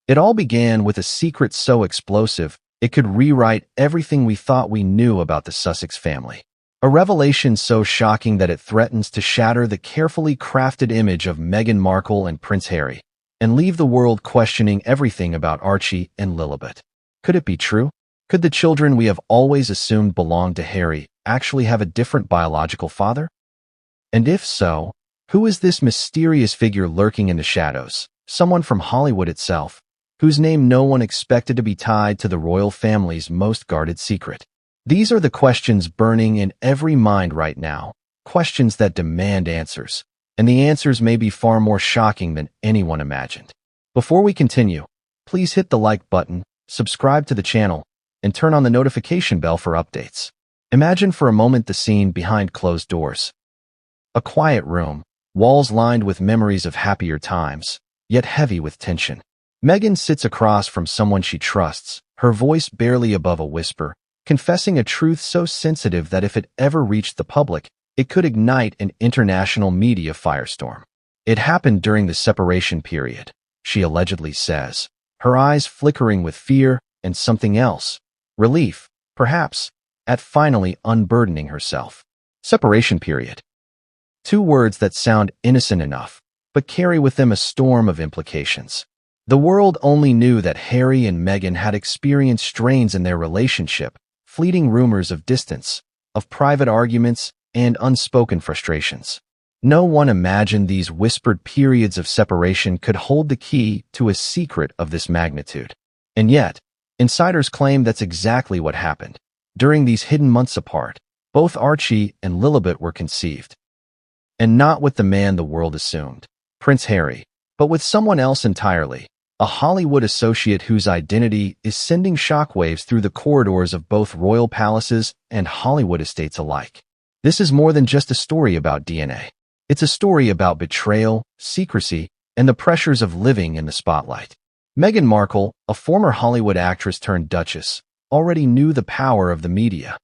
It all began with a secret so explosive, it could rewrite everything we thought we knew about the Sussex family. A revelation so shocking that it threatens to shatter the carefully crafted image of Meghan Markle and Prince Harry, and leave the world questioning everything about Archie and Lillibet. Could it be true? Could the children we have always assumed belonged to Harry actually have a different biological father? And if so, who is this mysterious figure lurking in the shadows? Someone from Hollywood itself, whose name no one expected to be tied to the royal family's most guarded secret. These are the questions burning in every mind right now, questions that demand answers, and the answers may be far more shocking than anyone imagined. Before we continue, please hit the like button, subscribe to the channel, and turn on the notification bell for updates. Imagine for a moment the scene behind closed doors. A quiet room, walls lined with memories of happier times, yet heavy with tension. Meghan sits across from someone she trusts, her voice barely above a whisper, confessing a truth so sensitive that if it ever reached the public, it could ignite an international media firestorm. It happened during the separation period, she allegedly says, her eyes flickering with fear and something else, relief, perhaps, at finally unburdening herself. Separation period. Two words that sound innocent enough, but carry with them a storm of implications. The world only knew that Harry and Meghan had experienced strains in their relationship, fleeting rumors of distance, of private arguments, and unspoken frustrations. No one imagined these whispered periods of separation could hold the key to a secret of this magnitude. And yet, insiders claim that's exactly what happened. During these hidden months apart, both Archie and Lillibet were conceived. And not with the man the world assumed, Prince Harry, but with someone else entirely, a Hollywood associate whose identity is sending shockwaves through the corridors of both royal palaces and Hollywood estates alike. This is more than just a story about DNA. It's a story about betrayal, secrecy, and the pressures of living in the spotlight. Meghan Markle, a former Hollywood actress turned duchess, already knew the power of the media.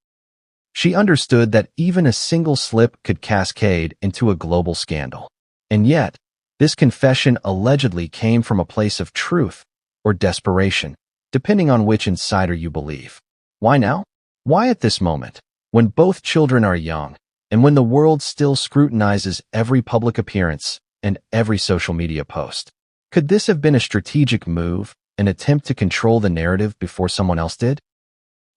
She understood that even a single slip could cascade into a global scandal. And yet, this confession allegedly came from a place of truth or desperation, depending on which insider you believe. Why now? Why at this moment, when both children are young, and when the world still scrutinizes every public appearance and every social media post? Could this have been a strategic move, an attempt to control the narrative before someone else did?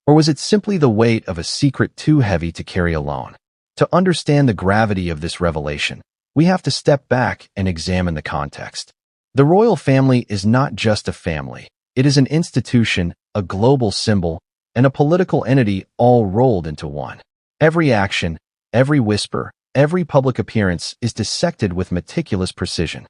Or was it simply the weight of a secret too heavy to carry alone? To understand the gravity of this revelation, we have to step back and examine the context. The royal family is not just a family. It is an institution, a global symbol, and a political entity all rolled into one. Every action, every whisper, every public appearance is dissected with meticulous precision.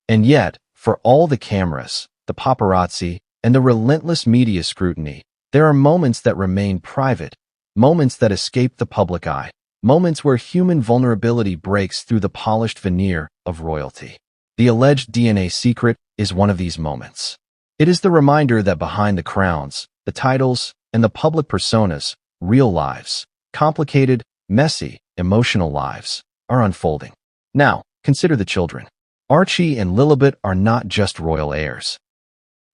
And yet, for all the cameras, the paparazzi, and the relentless media scrutiny, there are moments that remain private, moments that escape the public eye, moments where human vulnerability breaks through the polished veneer of royalty. The alleged DNA secret is one of these moments. It is the reminder that behind the crowns, the titles, and the public personas, real lives, complicated, messy, emotional lives, are unfolding. Now, consider the children. Archie and Lillibet are not just royal heirs.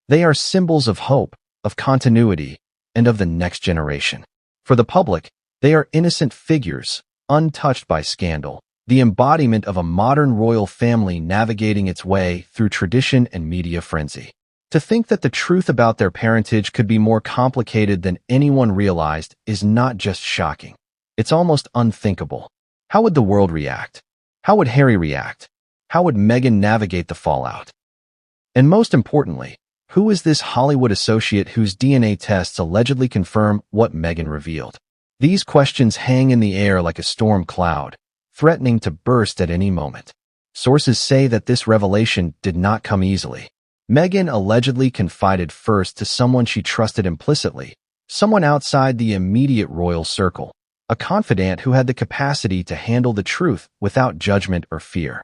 They are symbols of hope, of continuity, and of the next generation. For the public, they are innocent figures, untouched by scandal, the embodiment of a modern royal family navigating its way through tradition and media frenzy. To think that the truth about their parentage could be more complicated than anyone realized is not just shocking. It's almost unthinkable. How would the world react? How would Harry react? How would Meghan navigate the fallout? And most importantly, who is this Hollywood associate whose DNA tests allegedly confirm what Meghan revealed? These questions hang in the air like a storm cloud, threatening to burst at any moment. Sources say that this revelation did not come easily. Meghan allegedly confided first to someone she trusted implicitly, someone outside the immediate royal circle, a confidant who had the capacity to handle the truth without judgment or fear.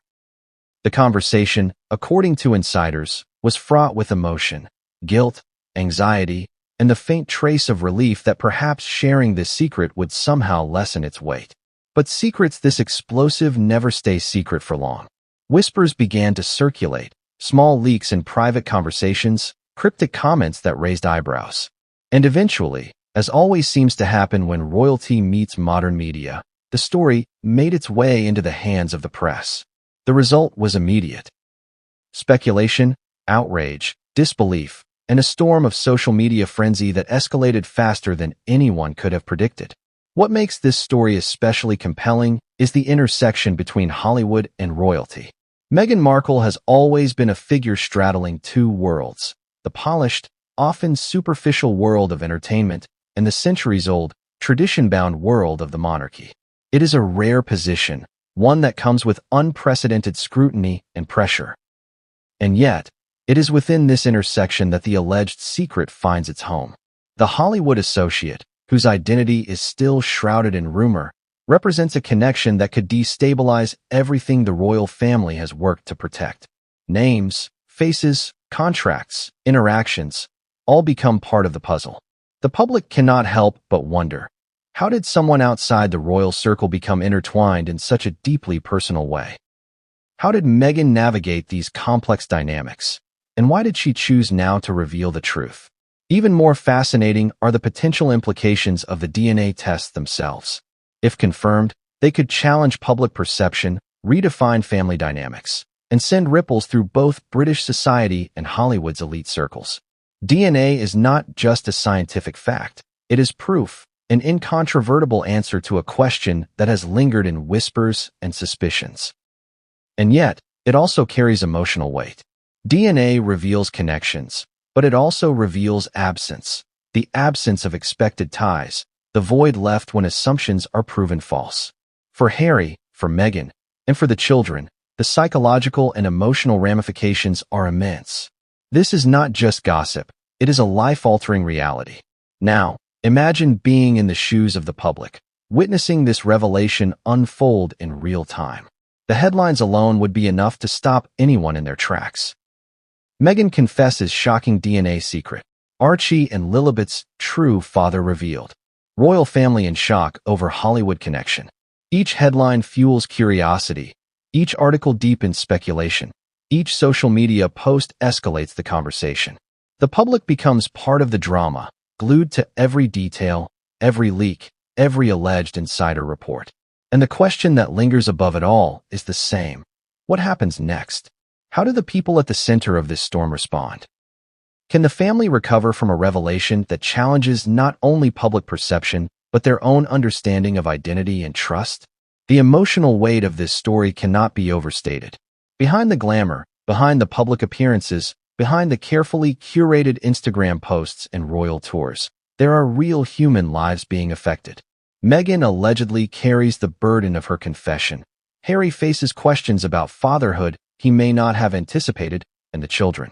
The conversation, according to insiders, was fraught with emotion, guilt, anxiety, and the faint trace of relief that perhaps sharing this secret would somehow lessen its weight. But secrets this explosive never stay secret for long. Whispers began to circulate, small leaks in private conversations, cryptic comments that raised eyebrows. And eventually, as always seems to happen when royalty meets modern media, the story made its way into the hands of the press. The result was immediate. Speculation, outrage, disbelief, and a storm of social media frenzy that escalated faster than anyone could have predicted. What makes this story especially compelling is the intersection between Hollywood and royalty. Meghan Markle has always been a figure straddling two worlds: the polished, often superficial world of entertainment and the centuries-old, tradition-bound world of the monarchy. It is a rare position, one that comes with unprecedented scrutiny and pressure. And yet, it is within this intersection that the alleged secret finds its home. The Hollywood associate, whose identity is still shrouded in rumor, represents a connection that could destabilize everything the royal family has worked to protect. Names, faces, contracts, interactions, all become part of the puzzle. The public cannot help but wonder, how did someone outside the royal circle become intertwined in such a deeply personal way? How did Meghan navigate these complex dynamics? And why did she choose now to reveal the truth? Even more fascinating are the potential implications of the DNA tests themselves. If confirmed, they could challenge public perception, redefine family dynamics, and send ripples through both British society and Hollywood's elite circles. DNA is not just a scientific fact. It is proof, an incontrovertible answer to a question that has lingered in whispers and suspicions. And yet, it also carries emotional weight. DNA reveals connections, but it also reveals absence, the absence of expected ties, the void left when assumptions are proven false. For Harry, for Meghan, and for the children, the psychological and emotional ramifications are immense. This is not just gossip, it is a life-altering reality. Now, imagine being in the shoes of the public, witnessing this revelation unfold in real time. The headlines alone would be enough to stop anyone in their tracks. Meghan confesses shocking DNA secret. Archie and Lillibet's true father revealed. Royal family in shock over Hollywood connection. Each headline fuels curiosity. Each article deepens speculation. Each social media post escalates the conversation. The public becomes part of the drama, glued to every detail, every leak, every alleged insider report. And the question that lingers above it all is the same. What happens next? How do the people at the center of this storm respond? Can the family recover from a revelation that challenges not only public perception, but their own understanding of identity and trust? The emotional weight of this story cannot be overstated. Behind the glamour, behind the public appearances, behind the carefully curated Instagram posts and royal tours, there are real human lives being affected. Meghan allegedly carries the burden of her confession. Harry faces questions about fatherhood he may not have anticipated, and the children,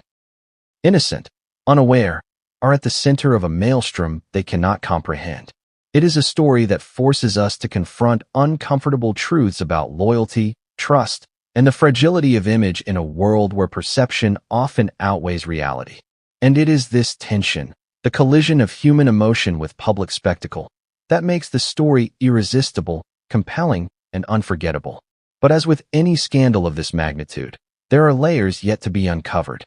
innocent, unaware, are at the center of a maelstrom they cannot comprehend. It is a story that forces us to confront uncomfortable truths about loyalty, trust, and the fragility of image in a world where perception often outweighs reality. And it is this tension, the collision of human emotion with public spectacle, that makes the story irresistible, compelling, and unforgettable. But as with any scandal of this magnitude, there are layers yet to be uncovered.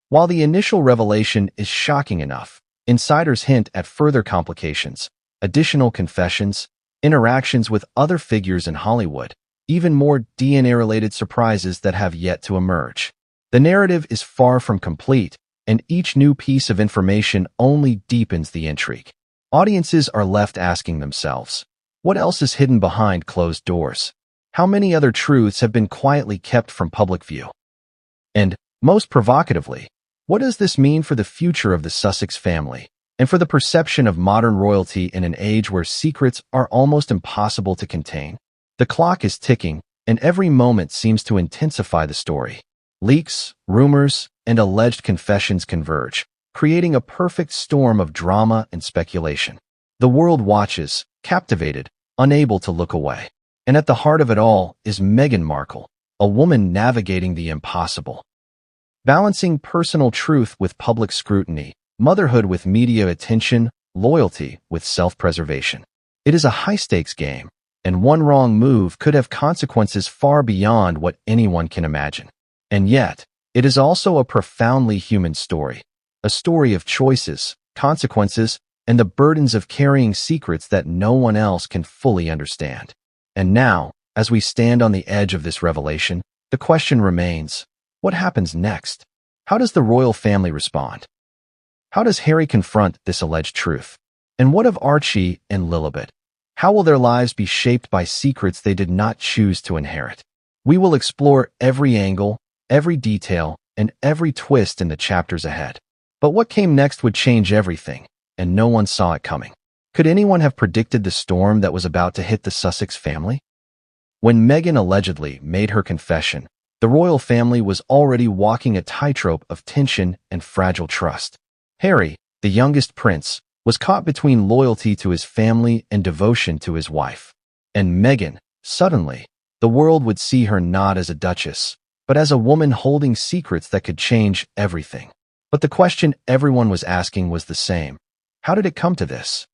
While the initial revelation is shocking enough, insiders hint at further complications, additional confessions, interactions with other figures in Hollywood, even more DNA-related surprises that have yet to emerge. The narrative is far from complete, and each new piece of information only deepens the intrigue. Audiences are left asking themselves, what else is hidden behind closed doors? How many other truths have been quietly kept from public view? And, most provocatively, what does this mean for the future of the Sussex family, and for the perception of modern royalty in an age where secrets are almost impossible to contain? The clock is ticking, and every moment seems to intensify the story. Leaks, rumors, and alleged confessions converge, creating a perfect storm of drama and speculation. The world watches, captivated, unable to look away. And at the heart of it all is Meghan Markle, a woman navigating the impossible. Balancing personal truth with public scrutiny, motherhood with media attention, loyalty with self-preservation. It is a high-stakes game, and one wrong move could have consequences far beyond what anyone can imagine. And yet, it is also a profoundly human story. a story of choices, consequences, and the burdens of carrying secrets that no one else can fully understand. And now, as we stand on the edge of this revelation, the question remains, what happens next? How does the royal family respond? How does Harry confront this alleged truth? And what of Archie and Lillibet? How will their lives be shaped by secrets they did not choose to inherit? We will explore every angle, every detail, and every twist in the chapters ahead. But what came next would change everything, and no one saw it coming. Could anyone have predicted the storm that was about to hit the Sussex family? When Meghan allegedly made her confession, the royal family was already walking a tightrope of tension and fragile trust. Harry, the youngest prince, was caught between loyalty to his family and devotion to his wife. And Meghan, suddenly, the world would see her not as a duchess, but as a woman holding secrets that could change everything. But the question everyone was asking was the same. How did it come to this?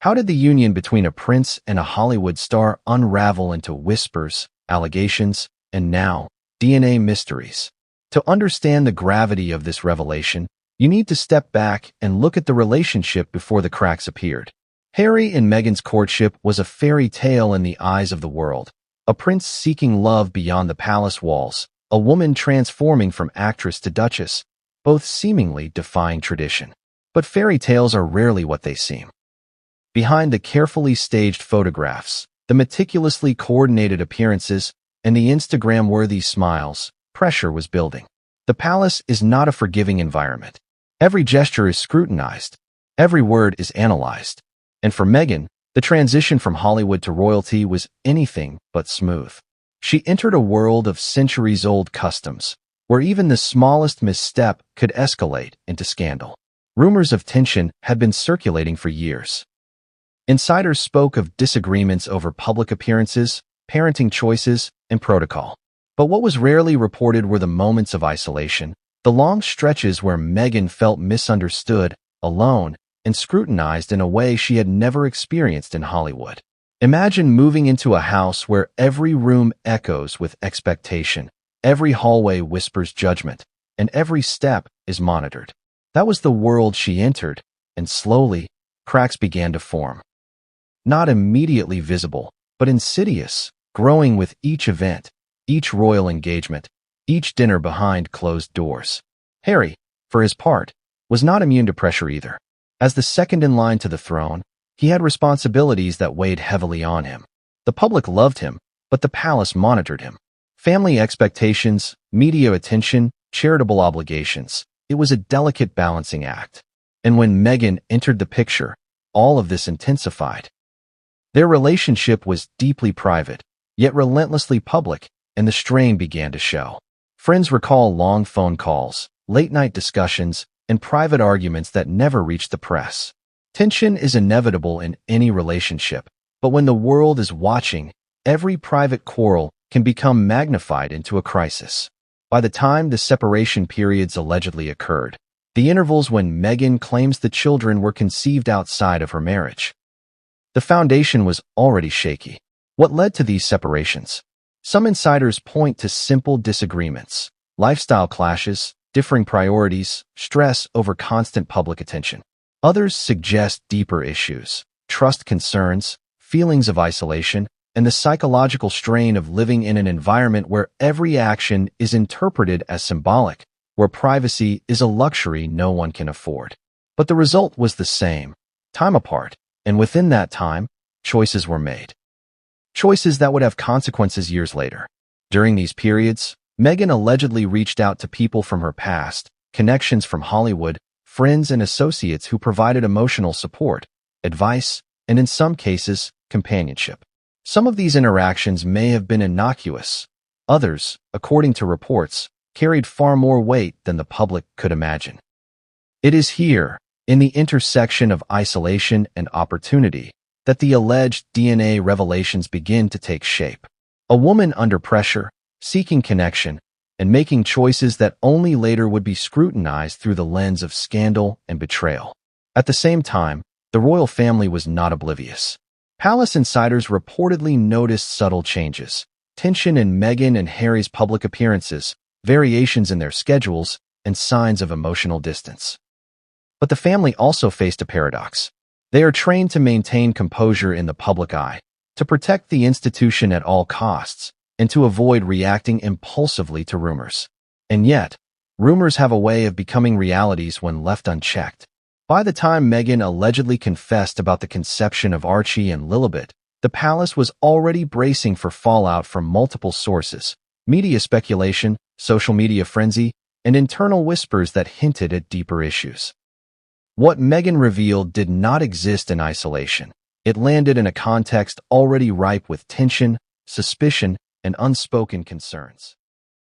How did the union between a prince and a Hollywood star unravel into whispers, allegations, and now, DNA mysteries? To understand the gravity of this revelation, you need to step back and look at the relationship before the cracks appeared. Harry and Meghan's courtship was a fairy tale in the eyes of the world, a prince seeking love beyond the palace walls, a woman transforming from actress to duchess, both seemingly defying tradition. But fairy tales are rarely what they seem. Behind the carefully staged photographs, the meticulously coordinated appearances, and the Instagram-worthy smiles, pressure was building. The palace is not a forgiving environment. Every gesture is scrutinized. Every word is analyzed. And for Meghan, the transition from Hollywood to royalty was anything but smooth. She entered a world of centuries-old customs, where even the smallest misstep could escalate into scandal. Rumors of tension had been circulating for years. Insiders spoke of disagreements over public appearances, parenting choices, and protocol. But what was rarely reported were the moments of isolation, the long stretches where Meghan felt misunderstood, alone, and scrutinized in a way she had never experienced in Hollywood. Imagine moving into a house where every room echoes with expectation, every hallway whispers judgment, and every step is monitored. That was the world she entered, and slowly, cracks began to form. Not immediately visible, but insidious, growing with each event, each royal engagement, each dinner behind closed doors. Harry, for his part, was not immune to pressure either. As the second in line to the throne, he had responsibilities that weighed heavily on him. The public loved him, but the palace monitored him. Family expectations, media attention, charitable obligations. It was a delicate balancing act. And when Meghan entered the picture, all of this intensified. Their relationship was deeply private, yet relentlessly public, and the strain began to show. Friends recall long phone calls, late-night discussions, and private arguments that never reached the press. Tension is inevitable in any relationship, but when the world is watching, every private quarrel can become magnified into a crisis. By the time the separation periods allegedly occurred, the intervals when Meghan claims the children were conceived outside of her marriage, the foundation was already shaky. What led to these separations? Some insiders point to simple disagreements, lifestyle clashes, differing priorities, stress over constant public attention. Others suggest deeper issues, trust concerns, feelings of isolation, and the psychological strain of living in an environment where every action is interpreted as symbolic, where privacy is a luxury no one can afford. But the result was the same, time apart, and within that time, choices were made. Choices that would have consequences years later. During these periods, Meghan allegedly reached out to people from her past, connections from Hollywood, friends and associates who provided emotional support, advice, and in some cases, companionship. Some of these interactions may have been innocuous. Others, according to reports, carried far more weight than the public could imagine. It is here, in the intersection of isolation and opportunity, that the alleged DNA revelations begin to take shape. A woman under pressure, seeking connection, and making choices that only later would be scrutinized through the lens of scandal and betrayal. At the same time, the royal family was not oblivious. Palace insiders reportedly noticed subtle changes, tension in Meghan and Harry's public appearances, variations in their schedules, and signs of emotional distance. But the family also faced a paradox. They are trained to maintain composure in the public eye, to protect the institution at all costs, and to avoid reacting impulsively to rumors. And yet, rumors have a way of becoming realities when left unchecked. By the time Meghan allegedly confessed about the conception of Archie and Lillibet, the palace was already bracing for fallout from multiple sources: media speculation, social media frenzy, and internal whispers that hinted at deeper issues. What Meghan revealed did not exist in isolation. It landed in a context already ripe with tension, suspicion, and unspoken concerns.